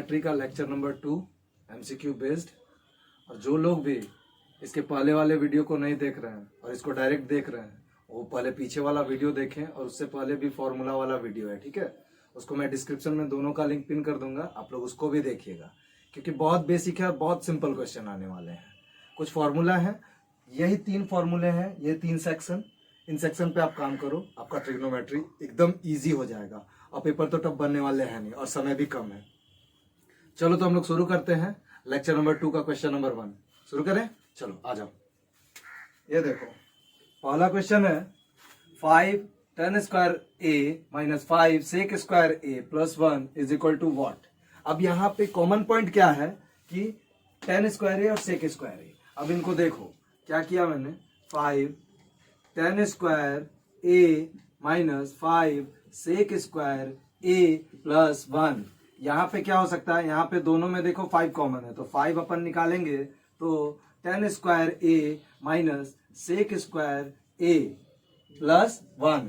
Trigonometry का lecture number 2 MCQ based. और जो लोग भी इसके पहले वाले वीडियो को नहीं देख रहे हैं और इसको डायरेक्ट देख रहे हैं, वो पहले पीछे वाला वीडियो देखें और उससे पहले भी फॉर्मूला वाला वीडियो है, ठीक है। उसको मैं डिस्क्रिप्शन में दोनों का लिंक पिन कर दूंगा, आप लोग उसको भी देखिएगा, क्योंकि बहुत बेसिक है और बहुत सिंपल क्वेश्चन आने वाले हैं। कुछ फॉर्मूला है, यही 3 फॉर्मूले हैं, ये 3 सेक्शन, इन सेक्शन पे आप काम करो, आपका ट्रिग्नोमेट्री एकदम इजी हो जाएगा और पेपर तो टफ बनने वाले हैं नहीं और समय भी कम है। चलो तो हम लोग शुरू करते हैं लेक्चर नंबर 2 का क्वेश्चन नंबर 1 शुरू करें। चलो आ जाओ, ये देखो पहला क्वेश्चन है 5 tan square a minus 5 sec square a plus 1 is equal to what. अब यहाँ पे कॉमन पॉइंट क्या है कि tan स्क्वायर a और sec स्क्वायर a। अब इनको देखो क्या किया मैंने, 5 tan square a minus 5 sec square a plus 1। यहाँ पे क्या हो सकता है, यहाँ पे दोनों में देखो 5 कॉमन है, तो 5 अपन निकालेंगे तो tan square a minus sec square a plus 1।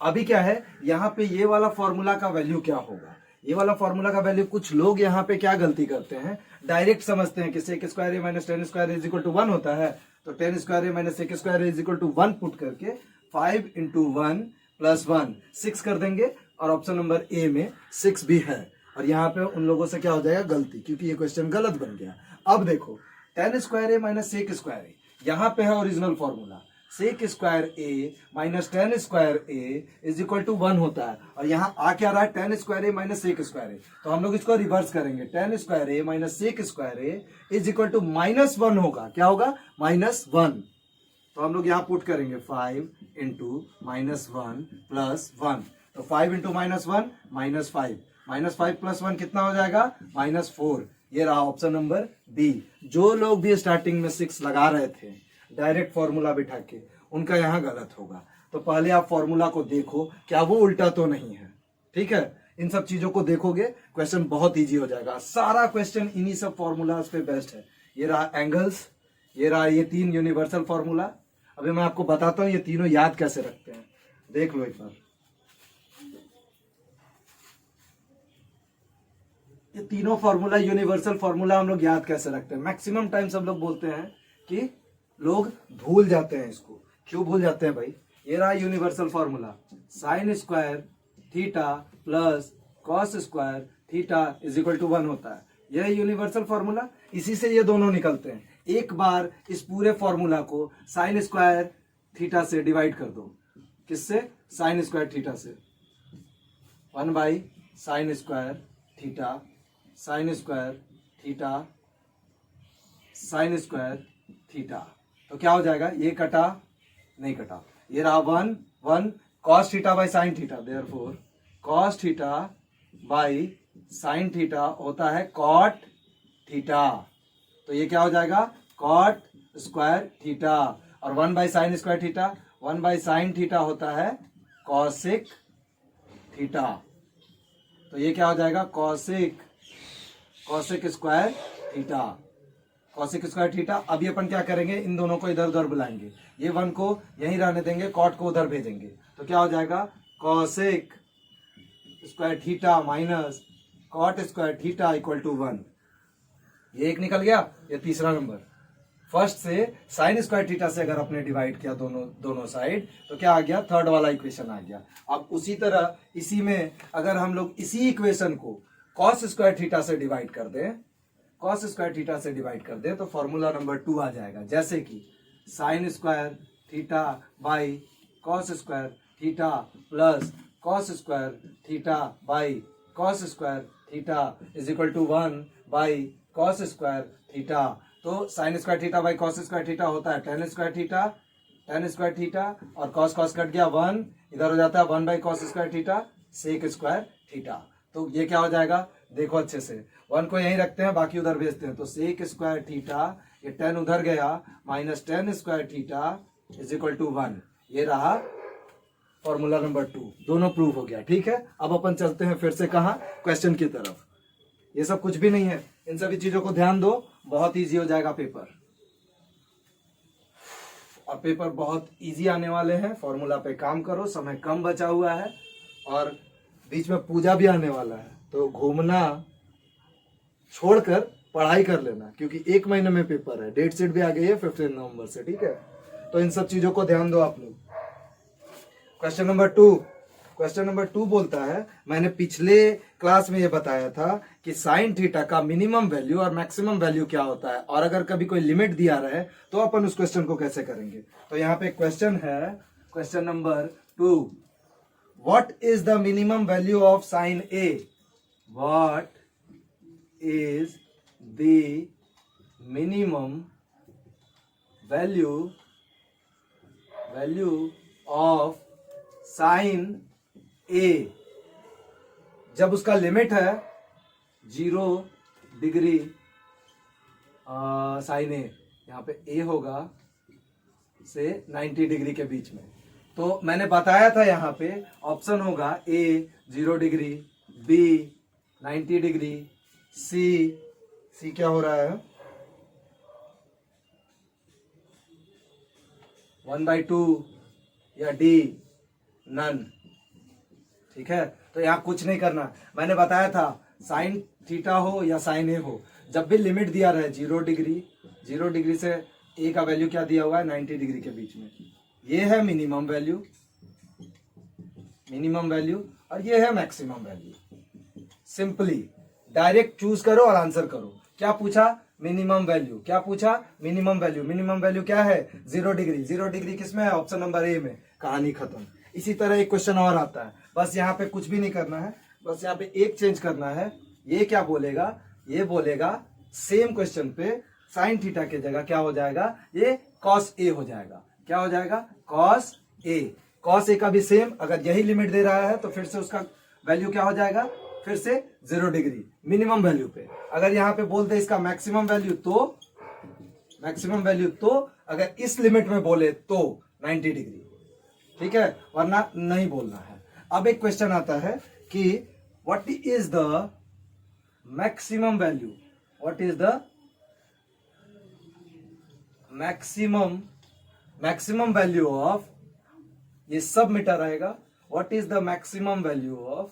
अभी क्या है, यहाँ पे ये वाला फॉर्मूला का वैल्यू क्या होगा, ये वाला फॉर्मूला का वैल्यू, कुछ लोग यहाँ पे क्या गलती करते हैं, डायरेक्ट समझते हैं कि sec square a minus tan square a is equal to 1 होता है, तो tan square a minus sec square a is equal to 1 put करके 5 इंटू 1 प्लस 1 6 कर देंगे और ऑप्शन नंबर ए में 6 भी है। और यहाँ पे उन लोगों से क्या हो जाएगा, गलती, क्योंकि ये क्वेश्चन गलत बन गया। अब देखो tan square a minus sec square a, यहाँ पे है original formula, sec square a minus tan square a is equal to 1 होता है, और यहाँ आ क्या रहा है, tan square a minus sec square a। तो हम लोग इसको रिवर्स करेंगे, tan square a minus sec square a is equal to minus 1 होगा। क्या होगा, माइनस 1। तो हम लोग यहाँ पुट करेंगे 5 इंटू माइनस 1 प्लस 1, तो 5 into minus 1 minus 5, minus 5 plus 1 कितना हो जाएगा, माइनस 4। ये रहा ऑप्शन नंबर बी। जो लोग भी स्टार्टिंग में 6 लगा रहे थे डायरेक्ट फॉर्मूला बिठा के, उनका यहाँ गलत होगा। तो पहले आप फॉर्मूला को देखो, क्या वो उल्टा तो नहीं है, ठीक है। इन सब चीजों को देखोगे क्वेश्चन बहुत इजी हो जाएगा। सारा क्वेश्चन इन्हीं सब फॉर्मूलाज पे बेस्ट है। ये रहा एंगल्स, ये रहा ये 3 यूनिवर्सल फॉर्मूला। अभी मैं आपको बताता हूँ ये तीनों याद कैसे रखते हैं, देख लो एक बार। ये तीनों फॉर्मूला यूनिवर्सल फॉर्मूला हम लोग याद कैसे रखते हैं। मैक्सिमम टाइम्स हम लोग बोलते हैं कि लोग भूल जाते हैं इसको। क्यों भूल जाते हैं भाई, ये रहा universal formula, sine square theta plus cos square theta is equal to 1 होता है। यह यूनिवर्सल फॉर्मूला, इसी से ये दोनों निकलते हैं। एक बार इस पूरे फॉर्मूला को साइन स्क्वायर थीटा से डिवाइड कर दो। किससे, साइन स्क्वायर थीटा से। 1 by sine square theta, sign square theta, sign square theta, तो क्या हो जाएगा, ये कटा नहीं कटा, ये रहा 1 1 cos theta by sine theta, therefore cos theta by sine theta होता है कॉट थीटा। तो ये क्या हो जाएगा, कॉट स्क्वायर थीटा। और 1 by sine square theta, 1 by sine theta होता है कॉसिक थीटा। तो ये क्या हो जाएगा, cosec square theta, cosec square theta. अभी अपन क्या करेंगे, इन दोनों को इधर उधर बुलाएंगे, ये 1 को यहीं रहने देंगे, कॉट को उधर भेजेंगे, तो क्या हो जाएगा, cosec square theta minus cot square theta equal to 1। ये एक निकल गया, ये तीसरा नंबर। फर्स्ट से साइन स्क्वायर थीटा से अगर आपने डिवाइड किया दोनों साइड, तो क्या आ गया, थर्ड वाला इक्वेशन आ गया। अब उसी तरह इसी में अगर हम लोग इसी इक्वेशन को कॉस स्क्वायर थीटा से डिवाइड कर दें, कॉस स्क्वायर थीटा से डिवाइड कर दें, तो फॉर्मूला नंबर 2 आ जाएगा। जैसे कि sine square theta by cos square theta plus cos square theta by cos square theta is equal to 1 by cos square theta. तो sine square theta by cos square theta होता है tan square theta, और cos cut गया 1, इधर हो जाता है 1 by cos square theta sec square theta. तो ये क्या हो जाएगा, देखो अच्छे से, 1 को यहीं रखते हैं, बाकी उधर भेजते हैं, तो सेक स्क्वायर थीटा, ये tan उधर गया, minus tan square theta is equal to 1। ये रहा फॉर्मूला नंबर 2, दोनों प्रूव हो गया, ठीक है। अब अपन चलते हैं फिर से कहाँ, क्वेश्चन की तरफ। ये सब कुछ भी नहीं है, इन सभी चीजों को ध्यान दो, बहुत इजी हो जाएगा पेपर, और पेपर बहुत इजी आने वाले हैं। फॉर्मूला पे काम करो, समय कम बचा हुआ है और बीच में पूजा भी आने वाला है, तो घूमना छोड़कर पढ़ाई कर लेना, क्योंकि 1 महीने में पेपर है, डेट शीट भी आ गई है 15 नवंबर से, ठीक है। तो इन सब चीजों को ध्यान दो आप लोग। क्वेश्चन नंबर 2 बोलता है, मैंने पिछले क्लास में ये बताया था कि साइन थीटा का मिनिमम वैल्यू और मैक्सिमम वैल्यू क्या होता है, और अगर कभी कोई लिमिट दिया रहे तो अपन उस क्वेश्चन को कैसे करेंगे। तो यहाँ पे क्वेश्चन है, question number 2, what is the minimum value of sine A, what is the minimum value of sine A, जब उसका लिमिट है 0 डिग्री साइन ए, यहाँ पे ए होगा से 90 डिग्री के बीच में। तो मैंने बताया था यहाँ पे ऑप्शन होगा ए 0 डिग्री, बी 90 डिग्री, सी क्या हो रहा है 1/2, या डी नन, ठीक है। तो यहाँ कुछ नहीं करना, मैंने बताया था साइन थीटा हो या साइन ए हो, जब भी लिमिट दिया रहे 0 डिग्री से ए का वैल्यू क्या दिया हुआ है 90 डिग्री के बीच में, ये है मिनिमम वैल्यू और ये है maximum value. Simply direct choose करो और आंसर करो। क्या पूछा, मिनिमम वैल्यू, क्या पूछा, मिनिमम वैल्यू क्या है 0 डिग्री किस में है, ऑप्शन नंबर ए में, कहानी खत्म। इसी तरह एक क्वेश्चन और आता है, बस यहाँ पे कुछ भी नहीं करना है, बस यहाँ पे एक चेंज करना है। ये क्या बोलेगा, ये बोलेगा सेम क्वेश्चन पे साइन थीटा की जगह क्या हो जाएगा, ये कॉस ए हो जाएगा। क्या हो जाएगा, कॉस ए का भी सेम, अगर यही लिमिट दे रहा है तो फिर से उसका वैल्यू क्या हो जाएगा, फिर से 0 डिग्री मिनिमम वैल्यू पे। अगर यहाँ पे बोलते इसका मैक्सिमम वैल्यू तो अगर इस लिमिट में बोले तो 90 डिग्री, ठीक है, वरना नहीं बोलना है। अब एक क्वेश्चन आता है कि what is the maximum value, what is the maximum value of, ये सब मीटर रहेगा, what is the maximum value of,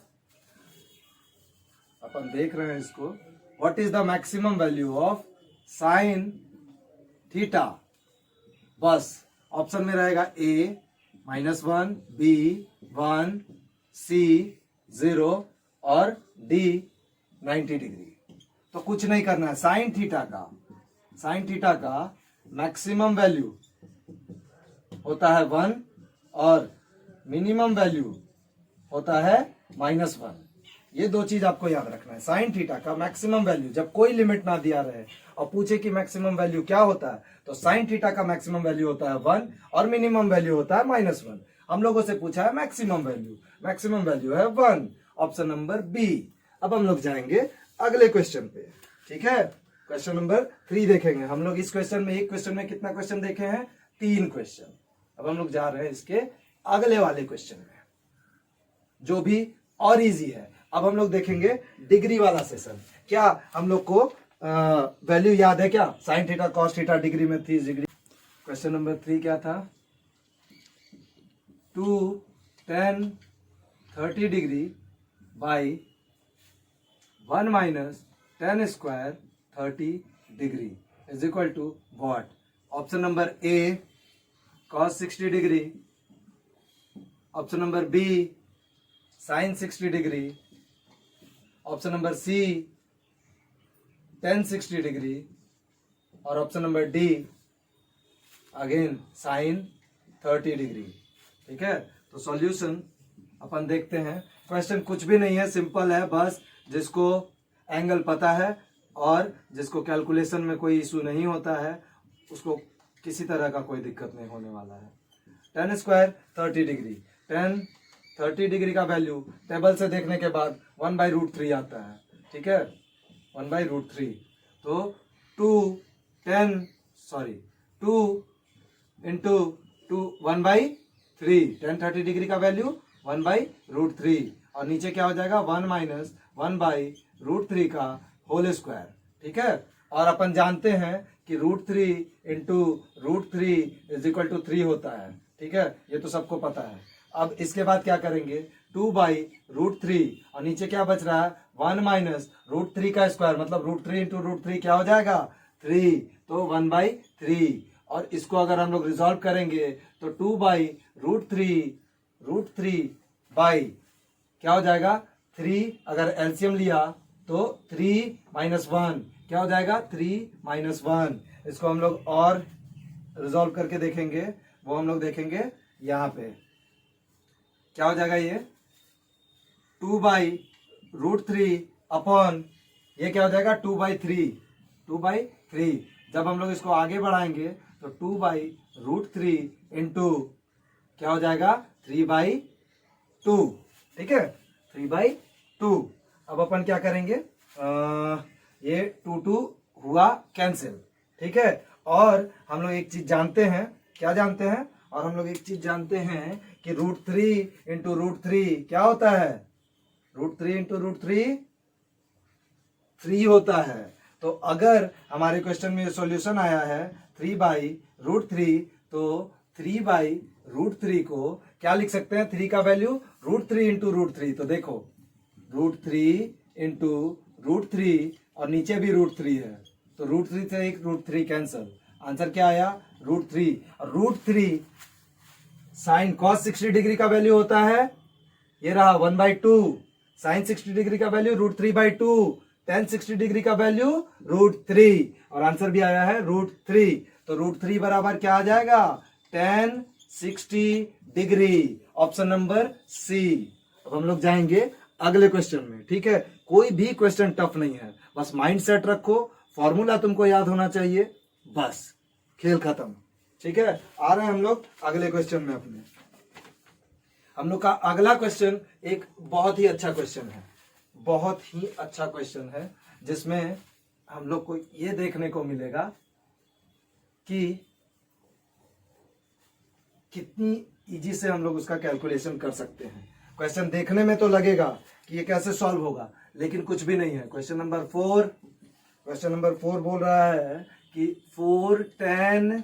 अपन देख रहे हैं इसको, what is the maximum value of sine theta. बस ऑप्शन में रहेगा ए -1, बी 1, सी 0 और डी 90 डिग्री। तो कुछ नहीं करना है, साइन थीटा का मैक्सिमम वैल्यू होता है 1 और मिनिमम वैल्यू होता है -1। ये दो चीज आपको याद रखना है। साइन थीटा का मैक्सिमम वैल्यू, जब कोई लिमिट ना दिया रहे और पूछे कि मैक्सिमम वैल्यू क्या होता है, तो साइन थीटा का मैक्सिमम वैल्यू होता है 1 और मिनिमम वैल्यू होता है -1। हम लोगों से पूछा है मैक्सिमम वैल्यू है 1, ऑप्शन नंबर बी। अब हम लोग जाएंगे अगले क्वेश्चन पे, ठीक है। क्वेश्चन नंबर 3 देखेंगे हम लोग। इस क्वेश्चन में, एक क्वेश्चन में कितना क्वेश्चन देखे हैं, 3 क्वेश्चन। अब हम लोग जा रहे हैं इसके अगले वाले क्वेश्चन में, जो भी और इजी है। अब हम लोग देखेंगे डिग्री वाला सेशन। क्या हम लोग को वैल्यू याद है क्या, sine theta cos theta degree में 30 डिग्री। क्वेश्चन नंबर 3 क्या था, 2 tan 30 degree by 1 - tan square 30 degree is equal to what. Option number A cos 60 degree, option number B sin 60 degree, option number C tan 60 degree, और option number D again sin 30 degree, ठीक है। तो solution अपन देखते हैं। Question कुछ भी नहीं है, सिंपल है, बस जिसको एंगल पता है और जिसको कैलकुलेशन में कोई इशू नहीं होता है उसको किसी तरह का कोई दिक्कत नहीं होने वाला है। tan square 30 degree, tan 30 degree का वैल्यू टेबल से देखने के बाद 1/√3 आता है, ठीक है, 1/√3। तो 2 into 2 1/3, tan 30 डिग्री का वैल्यू 1/√3, और नीचे क्या हो जाएगा 1 - 1/√3 का होल स्क्वायर, ठीक है। और अपन जानते हैं कि √3 into √3 इज इक्वल टू 3 होता है, ठीक है, ये तो सबको पता है। अब इसके बाद क्या करेंगे, 2/√3 और नीचे क्या बच रहा है 1 माइनस √3 का स्क्वायर मतलब √3 इंटू √3 क्या हो जाएगा 3, तो 1/3। और इसको अगर हम लोग रिजॉल्व करेंगे तो 2/√3 बाई क्या हो जाएगा 3, अगर एलसीएम लिया तो 3 माइनस 1 क्या हो जाएगा 3 माइनस 1। इसको हम लोग और रिजॉल्व करके देखेंगे, वो हम लोग देखेंगे यहाँ पे क्या हो जाएगा, ये 2/√3 अपॉन ये क्या हो जाएगा 2/3। जब हम लोग इसको आगे बढ़ाएंगे तो 2/√3 इंटू क्या हो जाएगा 3/2, ठीक है 3/2। अब अपन क्या करेंगे, ये 2 हुआ कैंसिल, ठीक है। और हम लोग एक चीज जानते हैं, क्या जानते हैं, और हम लोग एक चीज जानते हैं कि √3 इंटू √3 क्या होता है, √3 इंटू √3 3 होता है। तो अगर हमारे क्वेश्चन में सॉल्यूशन आया है 3/√3, तो 3/√3 को क्या लिख सकते हैं, 3 का वैल्यू √3 इंटू √3। तो देखो √3 इंटू √3 और नीचे भी √3 है, तो √3 से एक √3 कैंसल, आंसर क्या आया √3। और √3 साइन cos 60 डिग्री का वैल्यू होता है, ये रहा 1/2, साइन 60 डिग्री का वैल्यू √3/2, tan 60 डिग्री का वैल्यू √3, और आंसर भी आया है √3। तो √3 बराबर क्या आ जाएगा tan 60 degree, option number C. अब हम लोग जाएंगे अगले क्वेश्चन में, ठीक है। कोई भी क्वेश्चन टफ नहीं है, बस माइंड सेट रखो, फॉर्मूला तुमको याद होना चाहिए, बस खेल खत्म, ठीक है। आ रहे हैं हम लोग अगले क्वेश्चन में अपने। हम लोग का अगला क्वेश्चन एक बहुत ही अच्छा क्वेश्चन है, बहुत ही अच्छा क्वेश्चन है, जिसमें हम लोग को ये देखने को मिलेगा कि कितनी इजी से हम लोग उसका कैलकुलेशन कर सकते हैं। क्वेश्चन देखने में तो लगेगा कि ये कैसे सॉल्व होगा, लेकिन कुछ भी नहीं है। क्वेश्चन नंबर 4 बोल रहा है कि 4 tan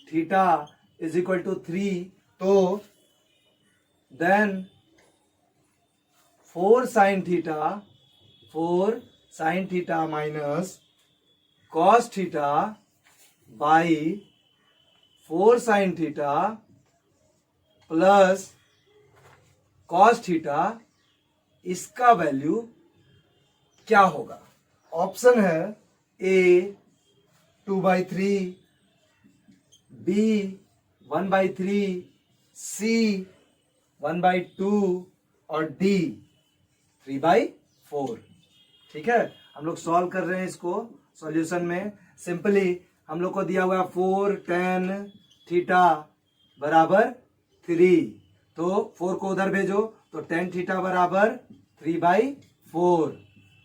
theta is equal to 3, तो then 4 sin theta minus cos theta by 4 sin theta plus cos theta, इसका वैल्यू क्या होगा। ऑप्शन है ए 2/3, बी 1/3, सी 1/2 और डी 3/4, ठीक है। हम लोग सॉल्व कर रहे हैं इसको सॉल्यूशन में। सिंपली हम लोग को दिया हुआ 4 tan थीटा बराबर 3, तो 4 को उधर भेजो तो tan थीटा बराबर 3/4,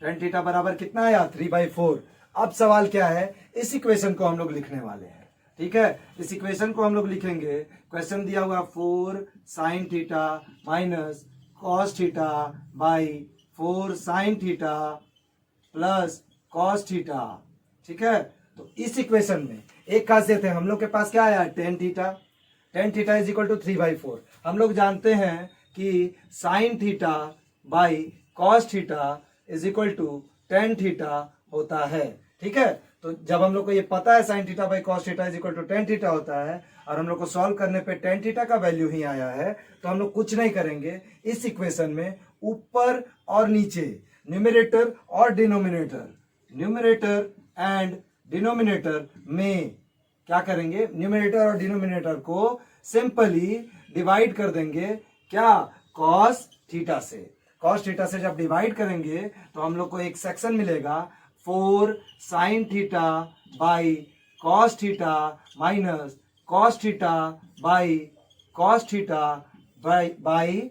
tan थीटा बराबर कितना आया 3/4। अब सवाल क्या है, इस इक्वेशन को हम लोग लिखने वाले हैं, ठीक है। इस इक्वेशन को हम लोग लिखेंगे, क्वेश्चन दिया हुआ 4 sin theta minus cos theta by 4 sin theta plus cos theta, ठीक है। तो इस इक्वेशन में एक खासियत है, हम लोग के पास क्या आया tan theta is equal to 3/4। हम लोग जानते हैं कि sin theta by cos theta is equal to tan theta होता है, ठीक है। तो जब हम लोग को ये पता है sin theta by cos theta is equal to tan theta होता है, और हम लोग को सॉल्व करने पे tan थीटा का वैल्यू ही आया है, तो हम लोग कुछ नहीं करेंगे, इस इक्वेशन में ऊपर और नीचे न्यूमरेटर और डिनोमिनेटर, न्यूमरेटर एंड डिनोमिनेटर में क्या करेंगे, न्यूमरेटर और डिनोमिनेटर को सिंपली डिवाइड कर देंगे, क्या cos थीटा से। cos थीटा से जब डिवाइड करेंगे तो हम लोग को एक सेक्शन मिलेगा 4 sin theta by cos theta minus cos theta by cos theta by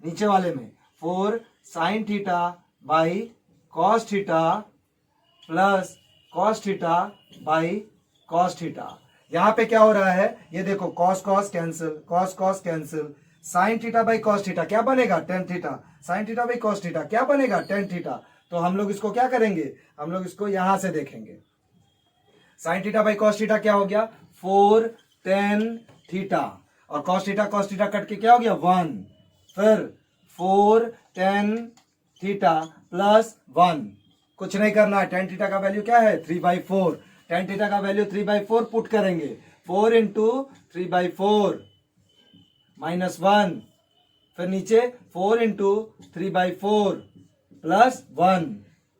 नीचे वाले में 4 sin theta by cos theta plus cos theta by cos theta. यहां पे क्या हो रहा है, ये देखो cos cancel, cos cancel, sin theta by cos theta क्या बनेगा tan theta, sin theta by cos theta क्या बनेगा tan थीटा। तो हम लोग इसको क्या करेंगे, हम लोग इसको यहां से देखेंगे, sin theta by cos theta क्या हो गया 4 tan थीटा, और cos थीटा कट के क्या हो गया 1, फिर 4 tan थीटा प्लस 1। कुछ नहीं करना है, tan थीटा का वैल्यू क्या है 3/4। tan थीटा का वैल्यू 3/4 पुट करेंगे, 4 इंटू 3/4 माइनस 1, फिर नीचे 4 इंटू 3/4 प्लस 1।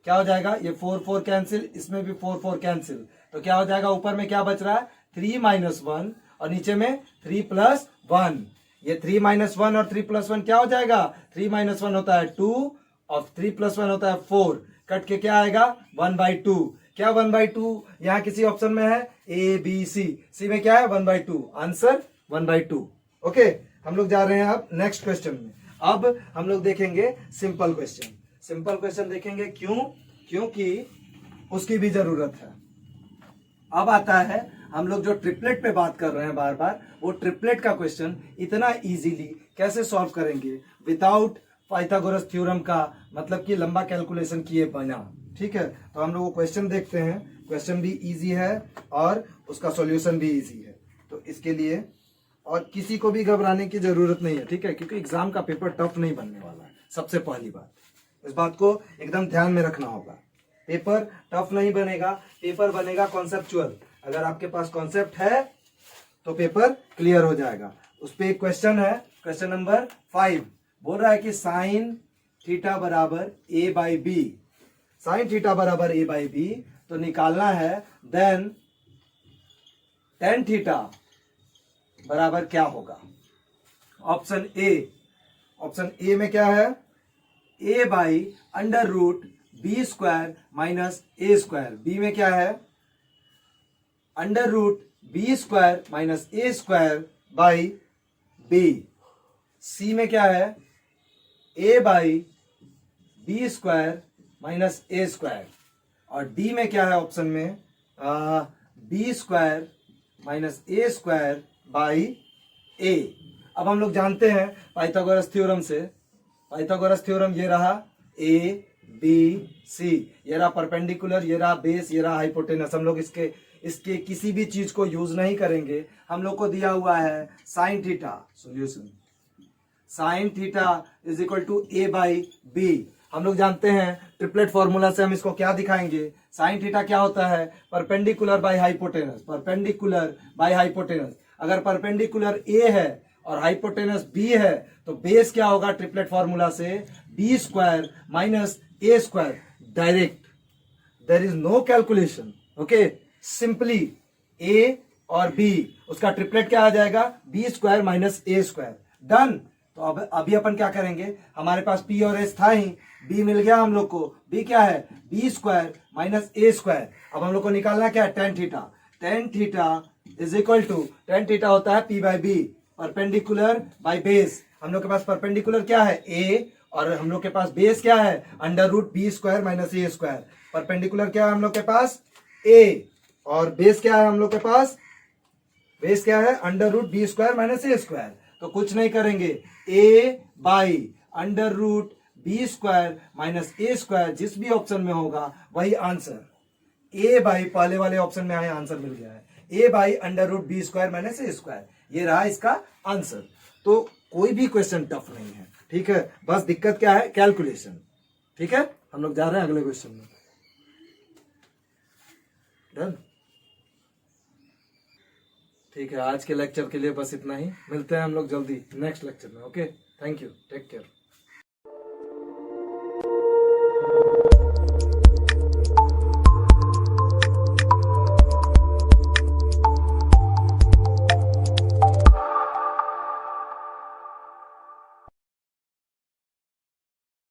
क्या हो जाएगा, ये 4 4 कैंसिल, इसमें भी 4 4 कैंसिल, तो क्या हो जाएगा, ऊपर में क्या बच रहा है 3 माइनस 1 और नीचे में 3 प्लस 1। ये 3 माइनस 1 और 3 प्लस 1 क्या हो जाएगा, 3 माइनस 1 होता है 2 और 3 प्लस 1 होता है 4, कट के क्या आएगा 1/2। क्या 1/2 यहाँ किसी ऑप्शन में है, ए बी सी में क्या है 1/2, आंसर 1/2। ओके, हम लोग जा रहे हैं अब नेक्स्ट क्वेश्चन में। अब हम लोग देखेंगे सिंपल क्वेश्चन। सिंपल क्वेश्चन देखेंगे क्योंकि उसकी भी जरूरत है। अब आता है हम लोग जो ट्रिपलेट पे बात कर रहे हैं बार बार, वो ट्रिपलेट का क्वेश्चन इतना इजीली कैसे सॉल्व करेंगे विदाउट पाइथागोरस थ्योरम का, मतलब कि लंबा कैलकुलेशन किए बिना। ठीक है, तो हम लोग वो क्वेश्चन देखते हैं। क्वेश्चन भी इजी है और उसका सॉल्यूशन भी इजी है, तो इसके लिए और किसी को भी घबराने की जरूरत नहीं है। ठीक है, क्योंकि एग्जाम का पेपर टफ नहीं बनने वाला है। सबसे पहली बात, इस बात को एकदम ध्यान में रखना होगा। पेपर टफ नहीं बनेगा, पेपर बनेगा कॉन्सेप्चुअल। अगर आपके पास कॉन्सेप्ट है तो पेपर क्लियर हो जाएगा। उस पर एक क्वेश्चन है, क्वेश्चन नंबर 5 बोल रहा है कि साइन थीटा बराबर a/b, साइन थीटा बराबर a/b तो निकालना है, देन tan थीटा बराबर क्या होगा। ऑप्शन ए में क्या है, a/√b² माइनस a²। बी में क्या है, √b² माइनस a²/b। सी में क्या है, a/b² माइनस a²। और डी में क्या है ऑप्शन में, b² माइनस a²/a। अब हम लोग जानते हैं पाइथागोरस थ्योरम से, पाइथागोरस थ्योरम ये रहा ए बी सी, ये रहा परपेंडिकुलर, ये रहा बेस, ये रहा हाइपोटेनस। हम लोग इसके किसी भी चीज को यूज नहीं करेंगे। हम लोग को दिया हुआ है sine theta, solution sine theta is equal to a/b। हम लोग जानते हैं ट्रिपलेट फॉर्मूला से हम इसको क्या दिखाएंगे, साइन थीटा क्या होता है, perpendicular by hypotenuse, perpendicular by hypotenuse. अगर परपेंडिकुलर a है और हाइपोटेनस b है तो बेस क्या होगा ट्रिपलेट फॉर्मूला से, b² minus a²। Direct, there is no calculation. Okay, simply a और b, उसका ट्रिपलेट क्या आ जाएगा, b² माइनस a²। डन। तो अब अभी अपन क्या करेंगे, हमारे पास p और s था ही, b मिल गया हम लोग को। b क्या है, b² माइनस a²। अब हम लोग को निकालना क्या है, tan theta. tan theta is equal to, tan theta होता है p/b, परपेंडिकुलर बाय बेस। हम लोग के पास परपेंडिकुलर क्या है a, और हम लोग के पास बेस क्या है √b² माइनस a²। परपेंडिकुलर क्या है हम लोग के पास a, और बेस क्या है हम लोग के पास, बेस क्या है √b² माइनस a²। तो कुछ नहीं करेंगे, a/√b² माइनस a², जिस भी ऑप्शन में होगा वही आंसर। पहले वाले ऑप्शन में आया, आंसर मिल गया है a/√b² माइनस a²। ये रहा इसका आंसर। तो कोई भी क्वेश्चन टफ नहीं है। ठीक है, बस दिक्कत क्या है, कैलकुलेशन। ठीक है, हम लोग जा रहे हैं अगले क्वेश्चन में। डन। ठीक है, आज के लेक्चर के लिए बस इतना ही। मिलते हैं हम लोग जल्दी नेक्स्ट लेक्चर में। Okay, thank you, take care.